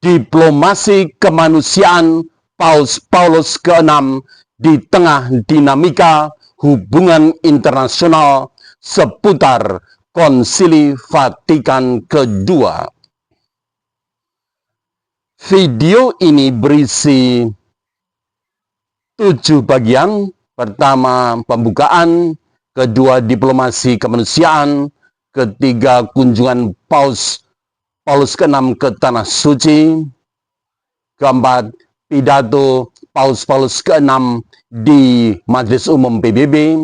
Diplomasi kemanusiaan Paus Paulus ke-6 di tengah dinamika hubungan internasional seputar Konsili Vatikan kedua. Video ini berisi 7 bagian. Pertama, pembukaan. Kedua, diplomasi kemanusiaan. Ketiga, kunjungan Paus Paulus ke-6 ke Tanah Suci. Keempat, pidato Paus Paulus ke-6 di Majelis Umum PBB.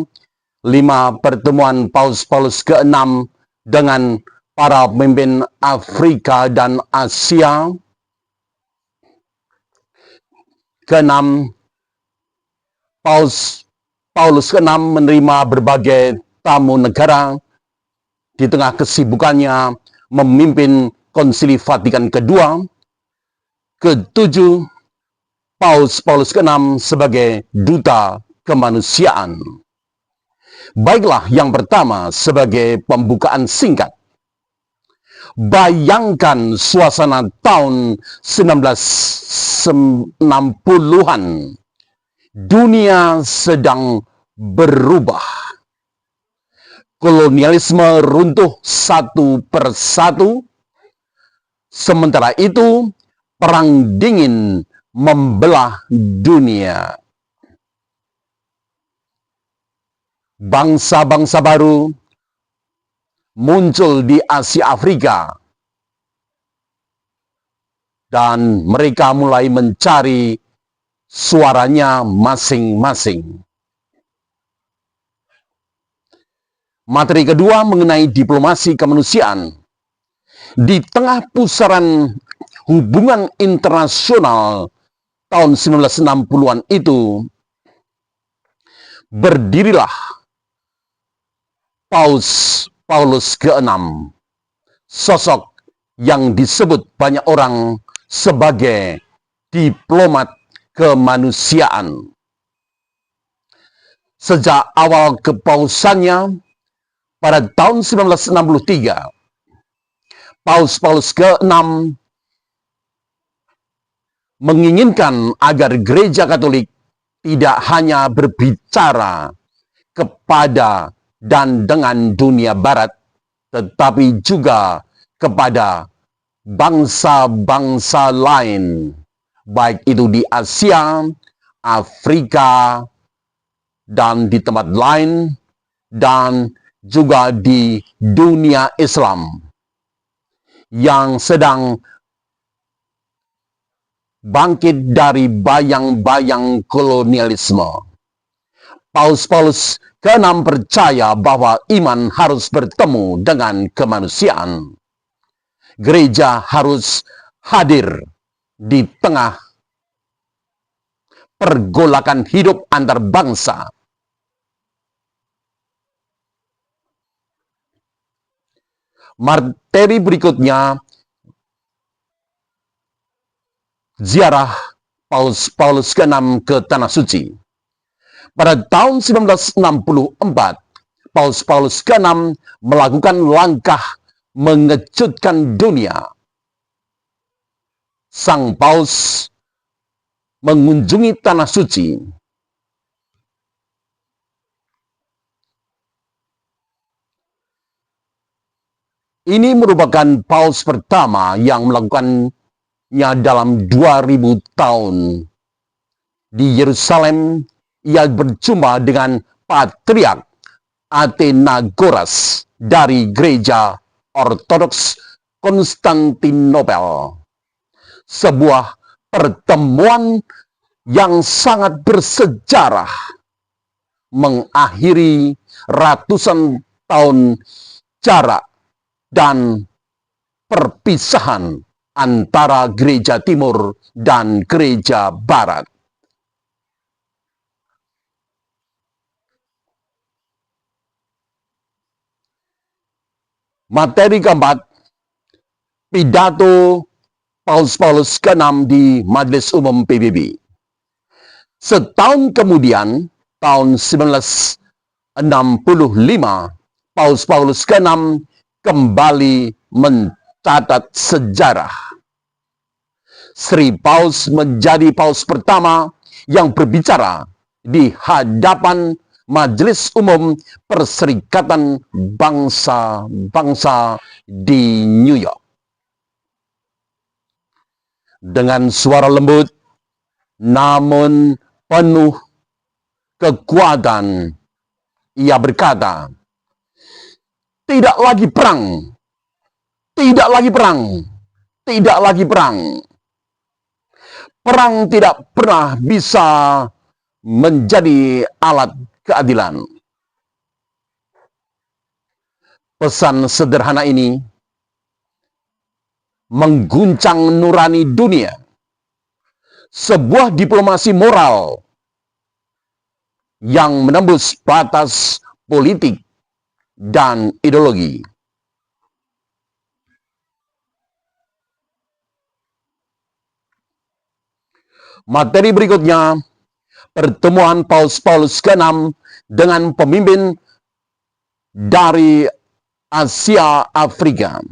5, pertemuan Paus Paulus ke-6 dengan para pemimpin Afrika dan Asia. Ke-6, Paulus ke-6 menerima berbagai tamu negara di tengah kesibukannya memimpin Konsili Vatikan kedua. Ke-7, Paulus ke-6 sebagai duta kemanusiaan. Baiklah, yang pertama sebagai pembukaan singkat. Bayangkan suasana tahun 1960-an. Dunia sedang berubah. Kolonialisme runtuh satu persatu. Sementara itu, perang dingin membelah dunia. Bangsa-bangsa baru muncul di Asia Afrika. Dan mereka mulai mencari suaranya masing-masing. Materi kedua mengenai diplomasi kemanusiaan. Di tengah pusaran hubungan internasional tahun 1960-an itu, berdirilah Paus Paulus ke-6, sosok yang disebut banyak orang sebagai diplomat kemanusiaan. Sejak awal kepausannya pada tahun 1963, Paus Paulus ke-6 menginginkan agar gereja Katolik tidak hanya berbicara kepada dan dengan dunia barat, tetapi juga kepada bangsa-bangsa lain, baik itu di Asia, Afrika, dan di tempat lain, dan juga di dunia Islam yang sedang bangkit dari bayang-bayang kolonialisme. Paus Paulus ke-6 percaya bahwa iman harus bertemu dengan kemanusiaan. Gereja harus hadir di tengah pergolakan hidup antar bangsa. Materi berikutnya, ziarah Paulus ke-6 ke Tanah Suci. Pada tahun 1964, Paulus ke-6 melakukan langkah mengejutkan dunia. Sang Paus mengunjungi Tanah Suci. Ini merupakan Paus pertama yang melakukannya dalam 2000 tahun. Di Yerusalem, ia berjumpa dengan Patriark Athenagoras dari Gereja Ortodoks Konstantinopel. Sebuah pertemuan yang sangat bersejarah, mengakhiri ratusan tahun jarak dan perpisahan antara gereja timur dan gereja barat. Materi keempat, pidato Paus Paulus ke-6 di Majelis Umum PBB. Setahun kemudian, tahun 1965, Paus Paulus ke-6 kembali mencatat sejarah. Sri Paus menjadi paus pertama yang berbicara di hadapan Majelis Umum Perserikatan Bangsa-Bangsa di New York. Dengan suara lembut namun penuh kekuatan, ia berkata, "Tidak lagi perang, tidak lagi perang, tidak lagi perang. Perang tidak pernah bisa menjadi alat keadilan." Pesan sederhana ini mengguncang nurani dunia. Sebuah diplomasi moral yang menembus batas politik dan ideologi. Materi berikutnya, pertemuan Paus Paulus ke-6 dengan pemimpin dari Asia Afrika.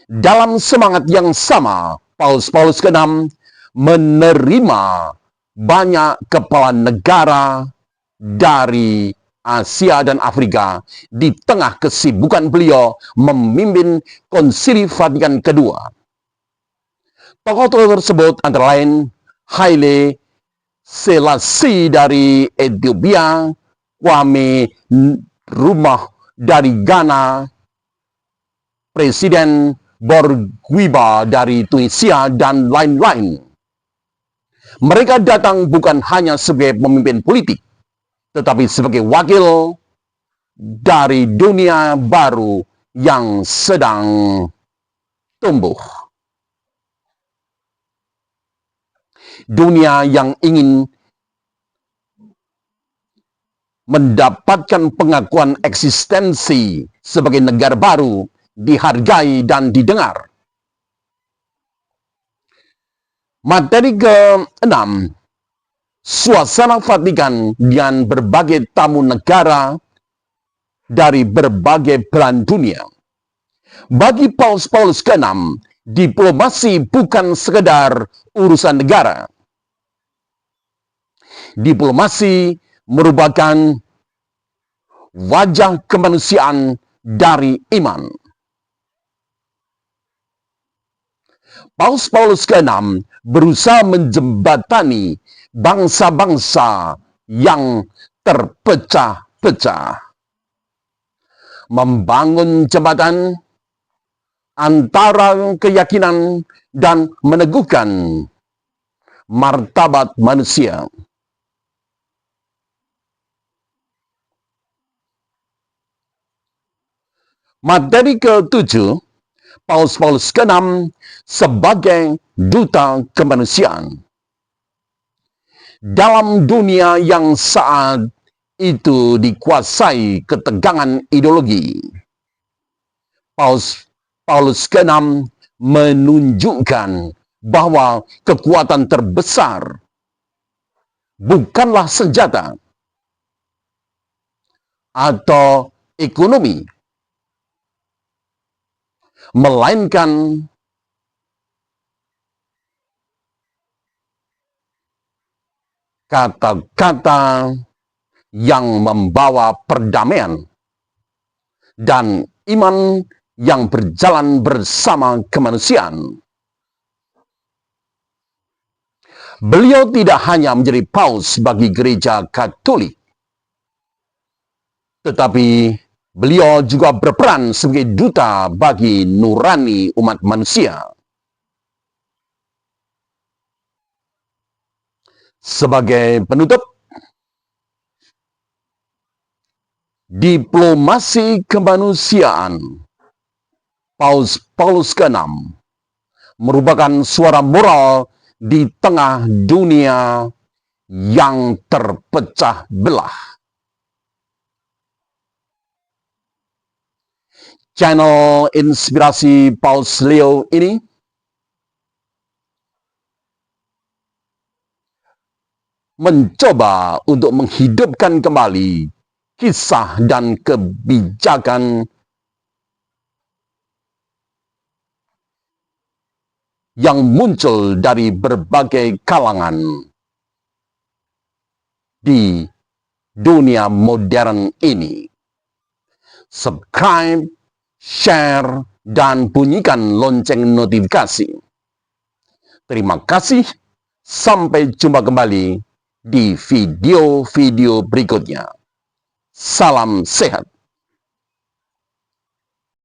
Dalam semangat yang sama, Paus Paulus ke-6 menerima banyak kepala negara dari Asia dan Afrika di tengah kesibukan beliau memimpin Konsili Vatikan kedua. Tokoh-tokoh tersebut antara lain Haile Selassie dari Ethiopia, Kwame Nkrumah dari Ghana, Presiden Bourguiba dari Tunisia, dan lain-lain. Mereka datang bukan hanya sebagai pemimpin politik, tetapi sebagai wakil dari dunia baru yang sedang tumbuh. Dunia yang ingin mendapatkan pengakuan eksistensi sebagai negara baru, dihargai dan didengar. Materi ke-6, suasana Vatikan dengan berbagai tamu negara dari berbagai belahan dunia. Bagi Paus Paulus ke-6, diplomasi bukan sekedar urusan negara. Diplomasi merupakan wajah kemanusiaan dari iman. Paus Paulus ke-6 berusaha menjembatani bangsa-bangsa yang terpecah-pecah. Membangun jembatan antara keyakinan dan meneguhkan martabat manusia. Materi ke-7, Paus Paulus ke-6 sebagai duta kemanusiaan. Dalam dunia yang saat itu dikuasai ketegangan ideologi, Paulus ke-6 menunjukkan bahwa kekuatan terbesar bukanlah senjata atau ekonomi, melainkan kata-kata yang membawa perdamaian dan iman yang berjalan bersama kemanusiaan. Beliau tidak hanya menjadi paus bagi gereja Katolik, tetapi beliau juga berperan sebagai duta bagi nurani umat manusia. Sebagai penutup, diplomasi kemanusiaan Paus Paulus ke-6 merupakan suara moral di tengah dunia yang terpecah belah. Channel Inspirasi Paus Leo ini mencoba untuk menghidupkan kembali kisah dan kebijakan yang muncul dari berbagai kalangan di dunia modern ini. Subscribe, share, dan bunyikan lonceng notifikasi. Terima kasih. Sampai jumpa kembali di video-video berikutnya. Salam sehat.